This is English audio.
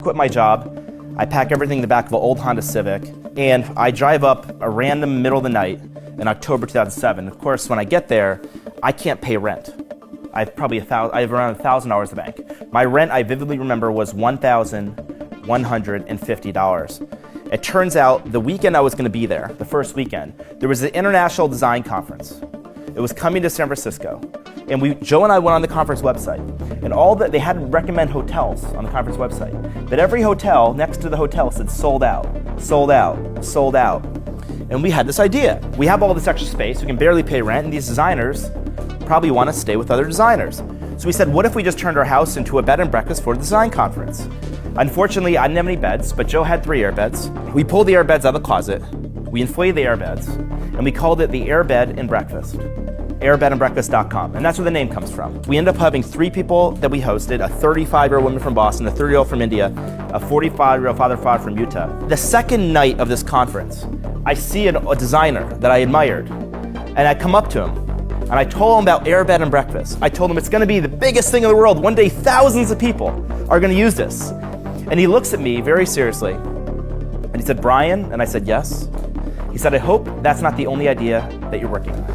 Quit my job, I pack everything in the back of an old Honda Civic, and I drive up a random middle of the night in October 2007. Of course, when I get there, I can't pay rent. I have around $1,000 in the bank. My rent, I vividly remember, was $1,150. It turns out the weekend I was going to be there, the first weekend, there was an international design conference. It was coming to San Francisco. And Joe and I went on the conference website, and they had to recommend hotels on the conference website. But every hotel next to the hotel said sold out, sold out, sold out. And we had this idea. We have all this extra space, we can barely pay rent, and these designers probably want to stay with other designers. So we said, what if we just turned our house into a bed and breakfast for the design conference? Unfortunately, I didn't have any beds, but Joe had 3 airbeds. We pulled the airbeds out of the closet, we inflated the airbeds, and we called it the Airbed Breakfast. airbedandbreakfast.com, and that's where the name comes from. We ended up having 3 people that we hosted, a 35-year-old woman from Boston, a 30-year-old from India, a 45-year-old father from Utah. The second night of this conference, I see a designer that I admired, and I come up to him, and I told him about Airbed and Breakfast. I told him it's gonna be the biggest thing in the world. One day, thousands of people are gonna use this. And he looks at me very seriously, and he said, Brian, and I said, yes. He said, I hope that's not the only idea that you're working on.